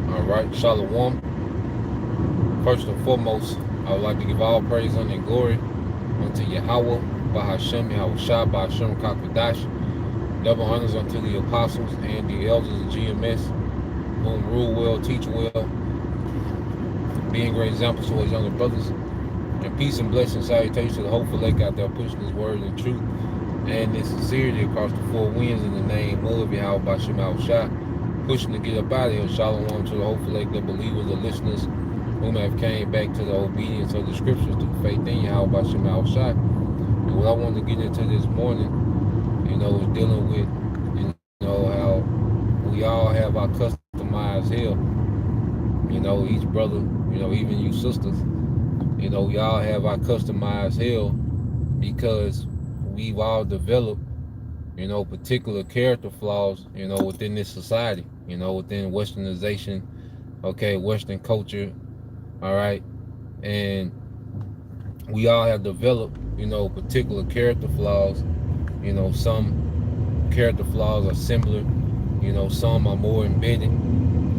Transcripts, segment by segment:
All right, Shalom. First and foremost, I would like to give all praise, honor, and glory unto Yahweh, Bahashem, Yahweh Shah, Bahashem Kakadash. Double honors unto the apostles and the elders of GMS, whom rule well, teach well, being great examples to his younger brothers. And peace and blessing, salutations to the hopeful lake out there pushing his word and truth and in sincerity across the four winds in the name of Yahweh Bahashem Yahweh Shah, pushing to get up out of here. Shalom to the hopeful lake, the believers, the listeners, whom have came back to the obedience of the scriptures through faith in Yahweh Bahashem Yahweh Shah. And what I wanted to get into this morning, is dealing with, how we all have our customized hell. Each brother, even you sisters, we all have our customized hell because we've all developed, particular character flaws, within this society, within westernization, Western culture, all right? And we all have developed, particular character flaws. Some character flaws are similar, some are more embedded,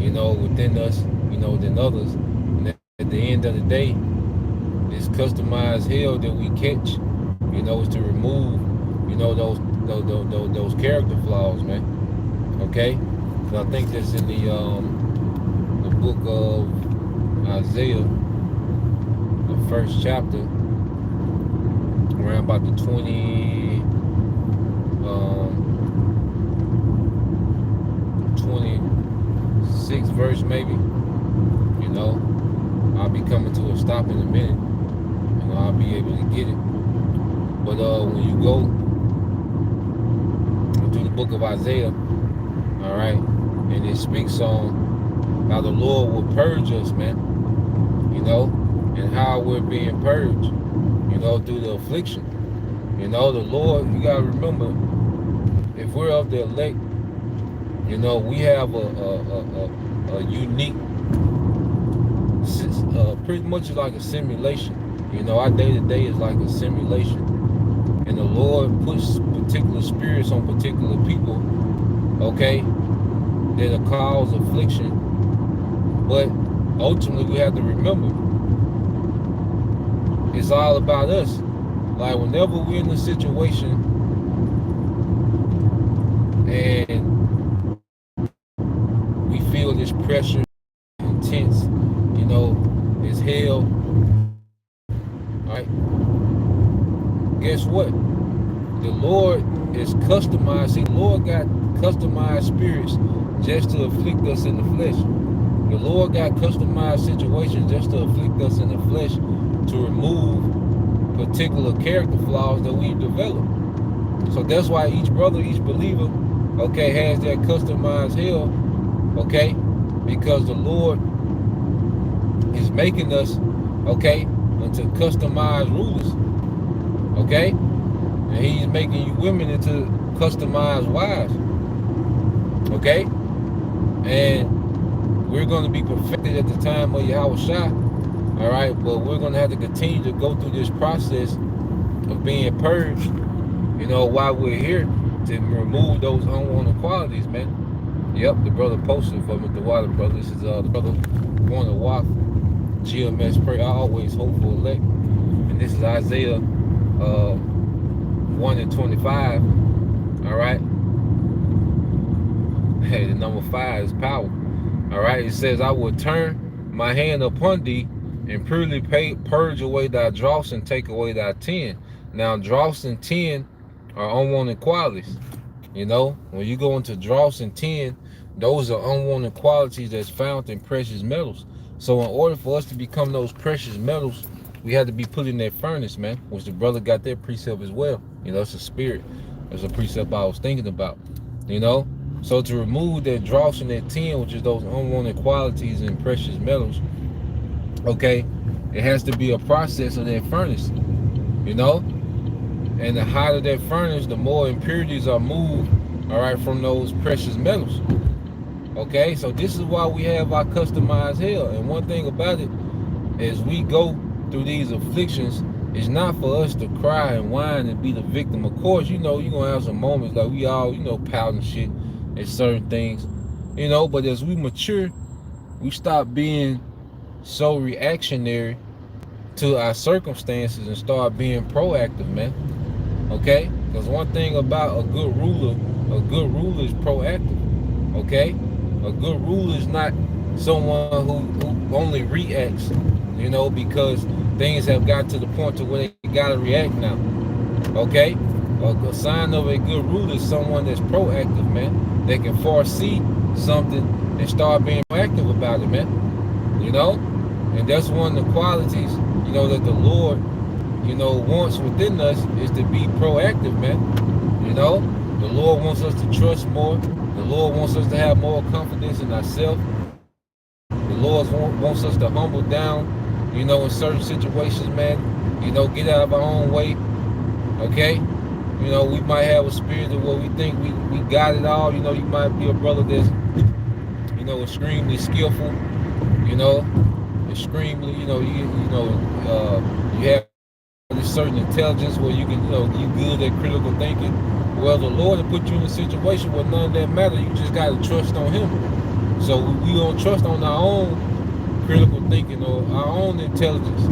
within us, than others. And at the end of the day, this customized hell that we catch, is to remove, those character flaws, man. Okay? So I think that's in the book of Isaiah, the first chapter, around about the 26th verse, maybe. I'll be coming to a stop in a minute. I'll be able to get it. But when you go to the book of Isaiah, all right, and it speaks on how the Lord will purge us, man, and how we're being purged, through the affliction. The Lord, you gotta remember, if we're of the elect, we have a unique, pretty much like a simulation. Our day-to-day is like a simulation. And the Lord puts particular spirits on particular people, that cause affliction. But ultimately, we have to remember, it's all about us. Like, whenever we're in a situation and we feel this pressure, intense, it's hell, right? Guess what? The Lord is customized. See, the Lord got customized spirits just to afflict us in the flesh. The Lord got customized situations just to afflict us in the flesh, to remove particular character flaws that we've developed. So that's why each brother, each believer, has their customized hell, because the Lord is making us, into customized rulers, and He's making you women into customized wives, and we're going to be perfected at the time of Yahweh Shah, all right, but we're going to have to continue to go through this process of being purged, while we're here, to remove those unwanted qualities, man. Yep, the brother posted for me, the water brother. This is the brother want to walk GMS prayer. I always hope for elect. And this is Isaiah 1 and 25. All right. Hey, the number 5 is power. All right. It says, I will turn my hand upon thee and purely purge away thy dross and take away thy tin. Now, dross and tin are unwanted qualities. When you go into dross and tin, those are unwanted qualities that's found in precious metals. So in order for us to become those precious metals, we had to be put in that furnace, man, which the brother got that precept as well. It's a spirit. It's a precept I was thinking about, So to remove that dross and that tin, which is those unwanted qualities in precious metals, it has to be a process of that furnace, And the hotter that furnace, the more impurities are moved, all right, from those precious metals. So this is why we have our customized hell. And one thing about it is we go through these afflictions, It's not for us to cry and whine and be the victim. Of course, you're gonna have some moments like we all, pouting shit at certain things, but as we mature, we stop being so reactionary to our circumstances and start being proactive, man. Okay? Because one thing about a good ruler is proactive. Okay? A good ruler is not someone who only reacts, because things have got to the point to where they gotta react now. Okay? A sign of a good ruler is someone that's proactive, man. They can foresee something and start being proactive about it, man. And that's one of the qualities, that the Lord, wants within us is to be proactive, man. The Lord wants us to trust more. The Lord wants us to have more confidence in ourselves. The Lord wants us to humble down, in certain situations, man. Get out of our own way. Okay? We might have a spirit of where we think we got it all. You might be a brother that's, extremely skillful, extremely, you have this certain intelligence where you can, you good at critical thinking. Well, the Lord will put you in a situation where none of that matters. You just got to trust on Him. So we don't trust on our own critical thinking or our own intelligence,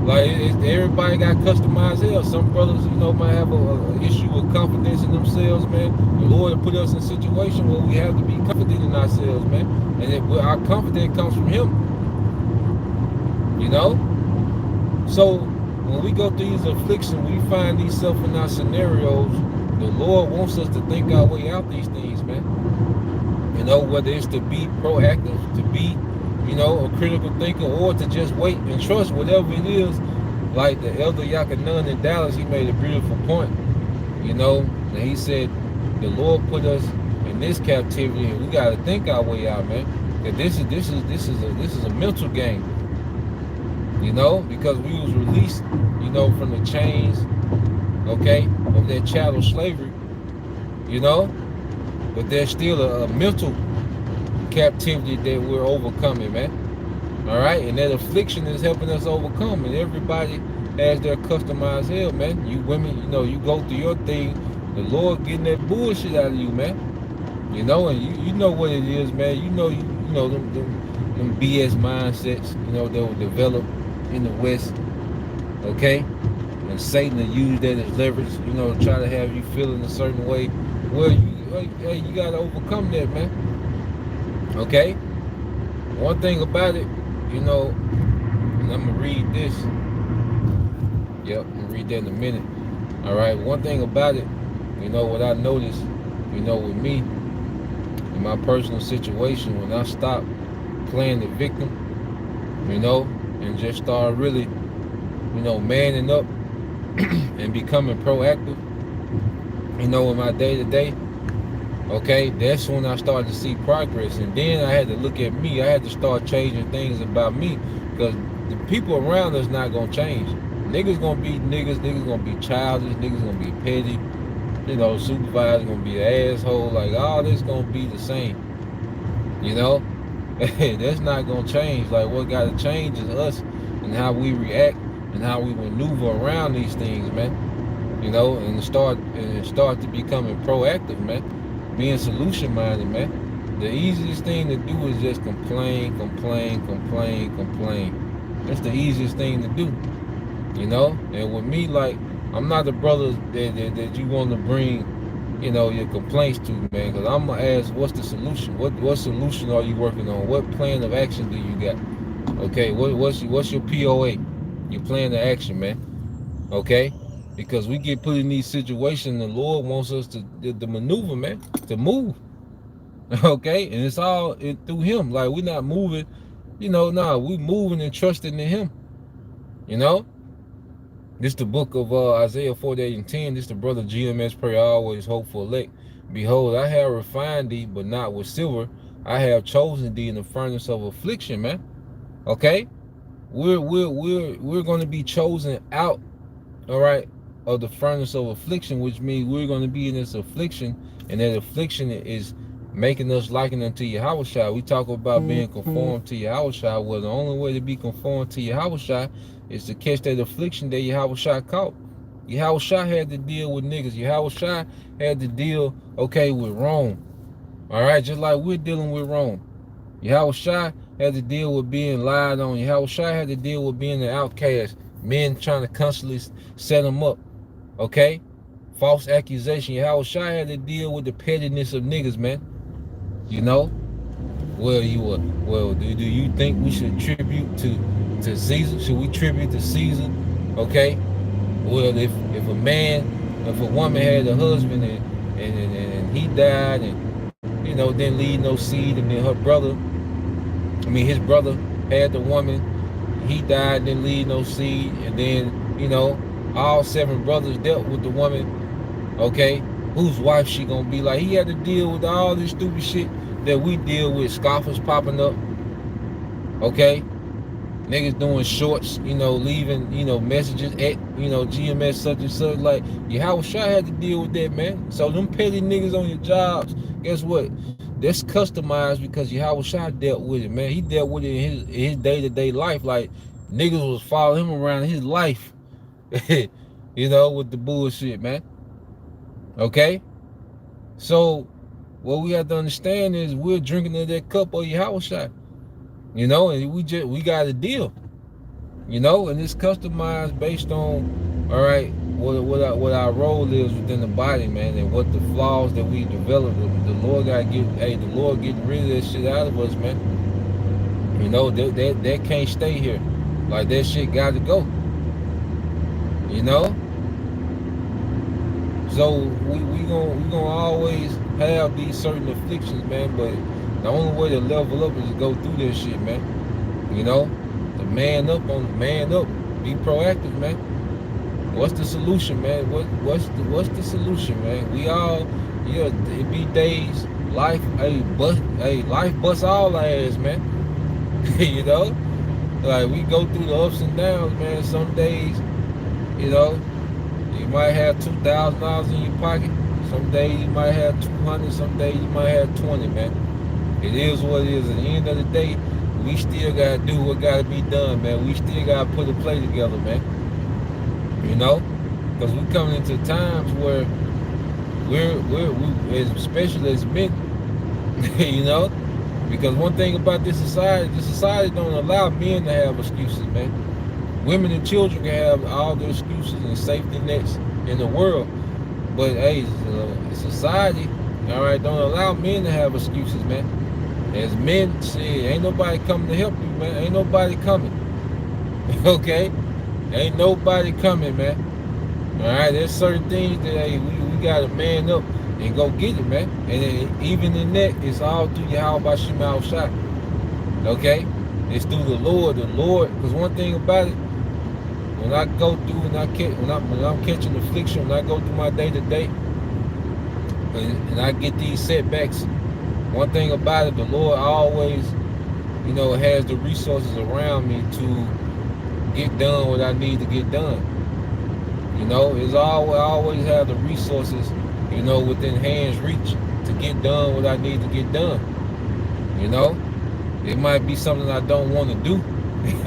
Like everybody got customized hell. Some brothers, might have a issue with confidence in themselves, man. The Lord will put us in a situation where we have to be confident in ourselves, man. And our confidence comes from Him. So when we go through these afflictions, we find ourselves in our scenarios. The Lord wants us to think our way out these things, man. Whether it's to be proactive, to be, a critical thinker, or to just wait and trust whatever it is. Like the elder Yakanan in Dallas, he made a beautiful point. And he said, the Lord put us in this captivity, and we got to think our way out, man. That this is a mental game. Because we was released, from the chains, okay, of that chattel slavery, but there's still a mental captivity that we're overcoming, man. All right, and that affliction is helping us overcome, and everybody has their customized hell, man. You women, you go through your thing, the Lord getting that bullshit out of you, man. And you know what it is, man. You know them BS mindsets, that were developed in the West, okay? And Satan will use that as leverage, to try to have you feel in a certain way. Well, you got to overcome that, man. Okay? One thing about it, and I'm going to read this. Yep, I'm going to read that in a minute. All right, one thing about it, what I noticed, with me, in my personal situation, when I stopped playing the victim, and just start really, manning up and becoming proactive, in my day-to-day, okay, that's when I started to see progress. And then I had to look at me. I had to start changing things about me, because the people around us not going to change. Niggas going to be niggas. Niggas going to be childish. Niggas going to be petty. Supervisor going to be an asshole. Like, all this going to be the same. That's not going to change. Like, what got to change is us and how we react and how we maneuver around these things, man. And start to becoming proactive, man. Being solution-minded, man. The easiest thing to do is just complain. That's the easiest thing to do, And with me, like, I'm not the brother that you want to bring, your complaints to, man. Because I'm going to ask, what's the solution? What solution are you working on? What plan of action do you got? Okay, what's your POA? Your plan of action, man. Okay? Because we get put in these situations, the Lord wants us to maneuver, man, to move. Okay? And it's all through Him. Like, we're not moving, we moving and trusting in Him. This the book of Isaiah 48:10. This the brother GMS prayer, always hope for elect. Behold, I have refined thee, but not with silver. I have chosen thee in the furnace of affliction, man. Okay? We're going to be chosen out, all right, of the furnace of affliction, which means we're going to be in this affliction, and that affliction is making us liken unto Yahushua. We talk about being conformed to Yahushua. Well, the only way to be conformed to Yahushua is to catch that affliction that Yahushua caught. Yahushua had to deal with niggas. Yahushua had to deal, okay, with Rome. All right, just like we're dealing with Rome. Yahushua had to deal with being lied on. Yahushua had to deal with being an outcast. Men trying to constantly set him up. Okay? False accusation. Yahushua had to deal with the pettiness of niggas, man. You know? Well, do you think we should tribute to Caesar? Should we tribute to Caesar? Okay? Well, if a woman had a husband and he died and didn't leave no seed, and then his brother had the woman, he died, didn't leave no seed, and then all 7 brothers dealt with the woman. Okay, whose wife she gonna be? Like, he had to deal with all this stupid shit that we deal with. Scoffers popping up. Okay, niggas doing shorts, leaving, messages at, GMS such and such. Like, Yahushua had to deal with that, man. So them petty niggas on your jobs, guess what? That's customized because Yahushua dealt with it, man. He dealt with it in his day-to-day life. Like, niggas was following him around his life, with the bullshit, man. Okay? So, what we have to understand is we're drinking of that cup of Yahushua. And we got a deal. And it's customized based on, all right, what our role is within the body, man, and what the flaws that we develop. The Lord getting rid of that shit out of us, man. That can't stay here. Like, that shit got to go. So we gonna always have these certain afflictions, man. But the only way to level up is to go through this shit, man. To man up, be proactive, man. What's the solution, man? What's the solution, man? We all, it be days, life busts all our ass, man. Like, we go through the ups and downs, man. Some days, you might have $2,000 in your pocket. Some days you might have 200. Some days you might have 20, man. It is what it is. At the end of the day, we still gotta do what gotta be done, man. We still gotta put a play together, man. Because we coming into times where we're especially as men, because one thing about this society don't allow men to have excuses, man. Women and children can have all the excuses and safety nets in the world, but hey, society, all right, don't allow men to have excuses, man. As men, say, ain't nobody coming to help you, man. Ain't nobody coming. Okay, ain't nobody coming, man. All right, there's certain things that, hey, we gotta man up and go get it, man. And even in that, it's all through Yahweh Shema Shai. Okay, it's through the Lord. Because one thing about it, when I go through when I'm catching affliction, when I go through my day-to-day, and I get these setbacks, one thing about it, the Lord always, has the resources around me to get done what I need to get done. It's always have the resources, within hand's reach to get done what I need to get done. It might be something I don't want to do,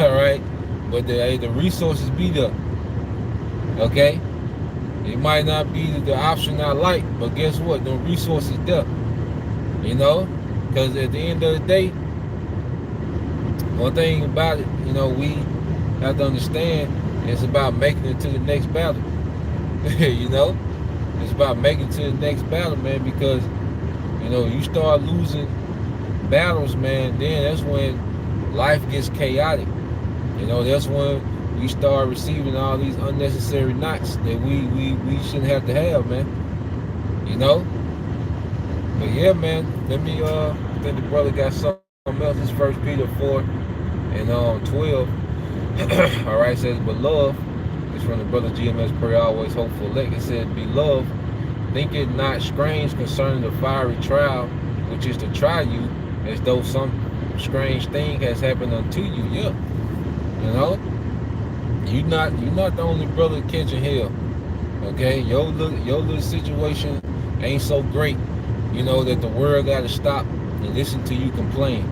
all right, but the resources be there. Okay, it might not be the option I like, but guess what? The resources there. Because at the end of the day, one thing about it, we have to understand, it's about making it to the next battle. It's about making it to the next battle, man, because, you start losing battles, man, then that's when life gets chaotic. That's when we start receiving all these unnecessary knocks that we shouldn't have to have, man. But yeah, man, I think the brother got something else. It's 1 Peter 4 and 12. All right, it says, beloved, it's from the brother GMS Prayer Always Hopeful Elect. It says, beloved, think it not strange concerning the fiery trial, which is to try you, as though some strange thing has happened unto you. Yeah, you're not the only brother catching hell. Okay, your little situation ain't so great. you know, that the world got to stop and listen to you complain.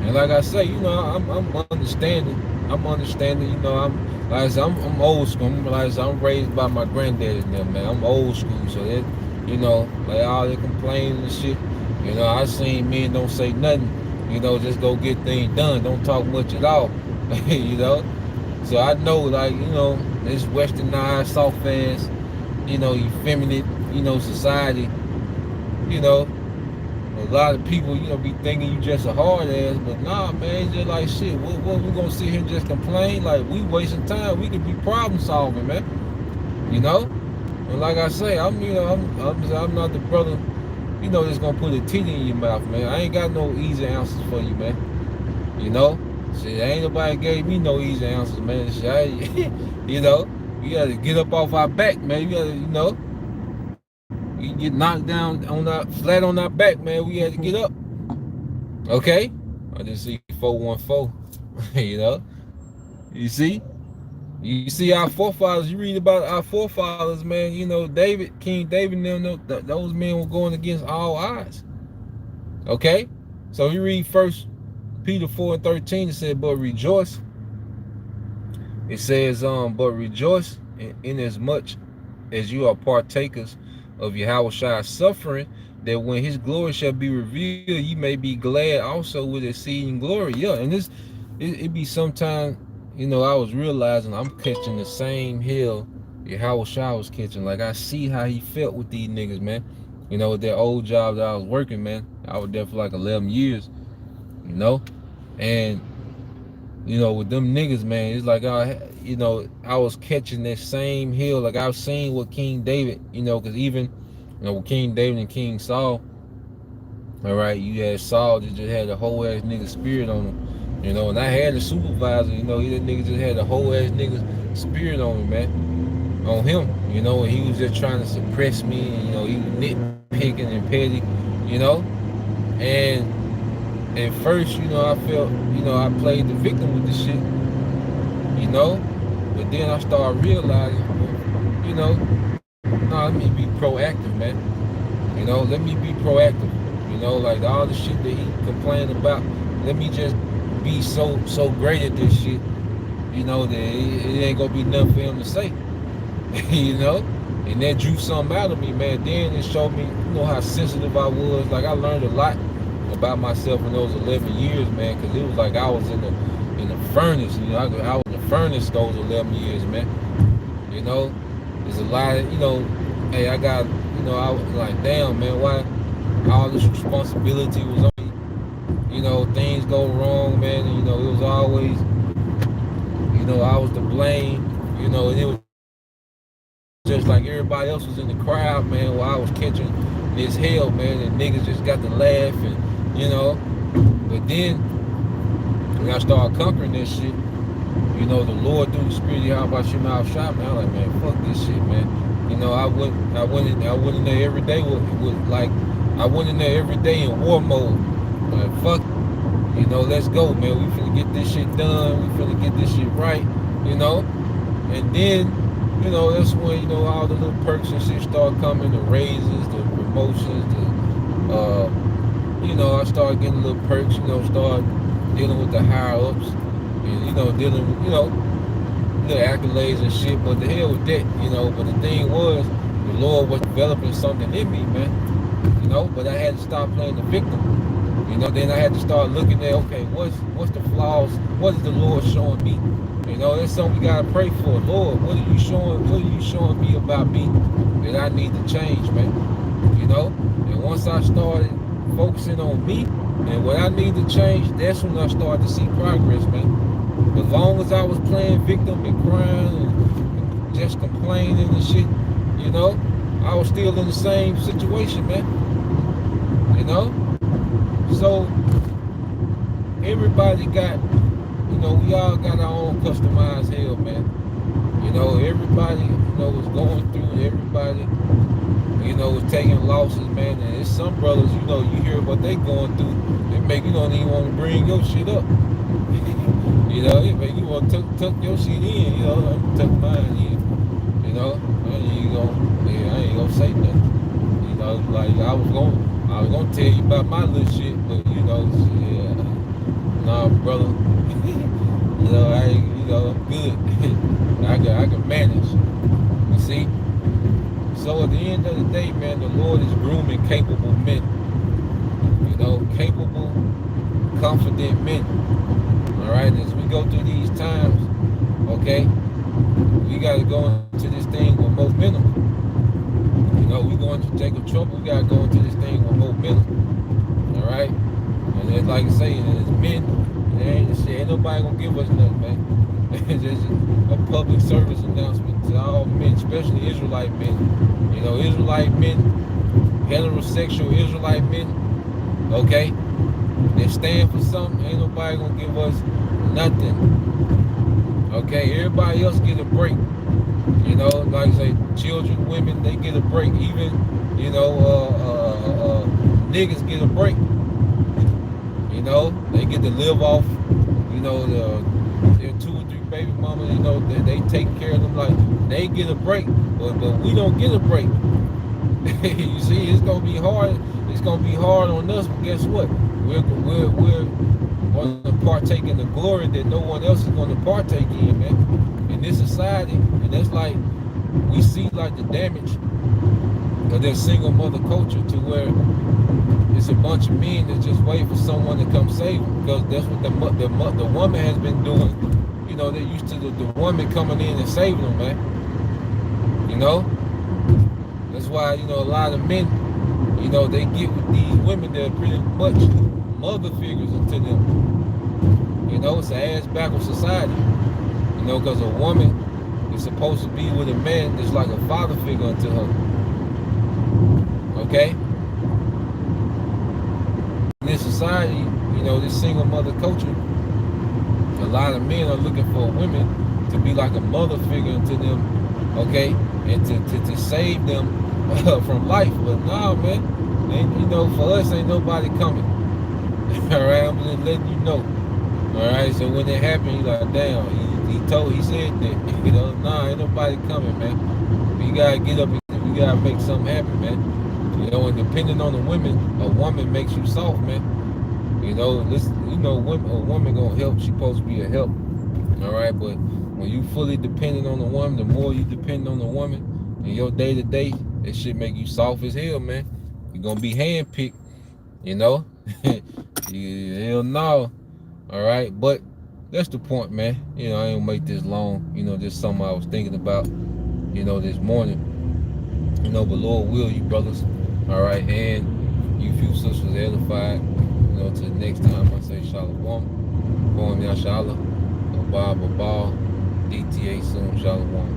And like I say, you know, I'm understanding. I'm understanding. You know, I'm old school. I'm raised by my granddad and them, man. I'm old school, so that, you know, like all the complaining and shit. You know, I seen men don't say nothing. You know, just go get things done. Don't talk much at all. You know. So I know, like, you know, this westernized, soft ass, you know, effeminate, you know, society. You know, a lot of people, you know, be thinking you just a hard ass, but nah, man, it's just like shit. What we gonna sit here and just complain? Like, we wasting time. We could be problem solving, man. You know? And like I say, you know, I'm not the brother, you know, that's gonna put a titty in your mouth, man. I ain't got no easy answers for you, man. You know? Shit, ain't nobody gave me no easy answers, man. Shit, you know, we gotta get up off our back, man. You gotta, you know, we get knocked down on our flat on our back, man. We had to get up. Okay? I just see 414. You know? You see? You see our forefathers, you read about our forefathers, man. You know, David, King David, those men were going against all odds. Okay? So you read First Peter 4:13, it said, but rejoice. It says, but rejoice in as much as you are partakers of Yahweh's suffering, that when his glory shall be revealed, you may be glad also with exceeding glory. Yeah, and it be sometimes, you know, I was realizing I'm catching the same hell Yahweh was catching. Like, I see how he felt with these niggas, man. You know, with that old job that I was working, man. I was there for like 11 years, you know? And you know, with them niggas, man, it's like, you know, I was catching that same hill. Like, I've seen what King David, you know, because even, you know, with King David and King Saul, all right, you had Saul that just had a whole ass nigga spirit on him, you know, and I had a supervisor, you know, that nigga just had a whole ass nigga spirit on him, man, on him, you know, and he was just trying to suppress me, and, you know, he was nitpicking and petty, you know, and at first, you know, I felt, you know, I played the victim with this shit, you know, but then I started realizing, you know, nah, let me be proactive, man. You know, let me be proactive. You know, like all the shit that he complained about, let me just be so great at this shit, you know, that it ain't gonna be nothing for him to say. You know? And that drew something out of me, man. Then it showed me, you know, how sensitive I was. Like, I learned a lot about myself in those 11 years, man, because it was like I was in the furnace, you know, I was in the furnace those 11 years, man. You know, there's a lot of, you know, hey, I got, you know, I was like, damn, man, why all this responsibility was on me? You know, things go wrong, man, and, you know, it was always, you know, I was to blame, you know, and it was just like everybody else was in the crowd, man, while I was catching this hell, man, and niggas just got to laugh, and, you know, but then when I started conquering this shit, you know, the Lord through the Spirit, how about your mouth shot, man? I'm like, man, fuck this shit, man. You know, I went in there every day with like, I went in there every day in war mode. Like, fuck, you know, let's go, man. We finna get this shit done. We finna get this shit right, you know. And then, you know, that's when, you know, all the little perks and shit start coming, the raises, the promotions, you know, I started getting little perks, you know, start dealing with the higher ups, and, you know, dealing with, you know, little accolades and shit, but the hell with that, you know. But the thing was, the Lord was developing something in me, man, you know, but I had to stop playing the victim, you know. Then I had to start looking at, okay, what's the flaws, what is the Lord showing me? You know, that's something we gotta pray for. Lord, what are you showing me about me that I need to change, man? You know? And once I started focusing on me and what I need to change, that's when I started to see progress, man. As long as I was playing victim and crying and just complaining and shit, you know, I was still in the same situation, man. You know? So everybody got, you know, we all got our own customized hell, man. You know, everybody, you know, was going through, everybody, you know, was taking losses, man. And it's some brothers, you know, you hear what they going through, it make you don't even want to bring your shit up. You know, it make you want to tuck your shit in, you know, tuck mine in. You know, I ain't gonna say nothing. You know, like I I was gonna tell you about my little shit, but you know, yeah, nah, brother. I'm good. I can manage. You see. So at the end of the day, man, the Lord is grooming capable men. Capable, confident men. All right, as we go through these times, okay, we gotta go into this thing with momentum. We going to Jacob trouble. We gotta go into this thing with momentum. All right, and it's like I say, as men, ain't nobody gonna give us nothing, man. It's just a public service announcement to all men, especially Israelite men. Israelite men, heterosexual Israelite men, okay? They stand for something, ain't nobody gonna give us nothing. Okay, everybody else get a break. Like I say, children, women, they get a break. Even, niggas get a break. They get to live off, their 2 or 3 baby mamas, they take care of them like they get a break, but we don't get a break. You see, it's gonna be hard. It's gonna be hard on us, but guess what? We're going to partake in the glory that no one else is going to partake in, man. In this society, and that's like we see like the damage of their single mother culture, to where it's a bunch of men that just wait for someone to come save them, because that's what the woman has been doing. They're used to the woman coming in and saving them, man. That's why a lot of men, they get with these women that are pretty much mother figures to them. It's an ass backward society. Because a woman is supposed to be with a man that's like a father figure unto her. Okay? In this society, this single mother culture, a lot of men are looking for women to be like a mother figure to them, okay, and to save them from life. But nah, man, for us ain't nobody coming. All right, I'm just letting you know. All right, so when it happened, you're like, damn, he said that, nah, ain't nobody coming, man. We gotta get up and we gotta make something happen, man. And depending on the women, a woman makes you soft, man. A woman gonna help. She supposed to be a help. All right, but when you fully dependent on the woman, the more you depend on the woman in your day to day, it should make you soft as hell, man. You're gonna be handpicked, hell no. All right, but that's the point, man. I ain't gonna make this long. Just something I was thinking about, this morning. But Lord will, you brothers. All right, and you few sisters edified. Till the next time, I say Shalom. Boam Yashala. Abba Babal. DTA soon. Shalom.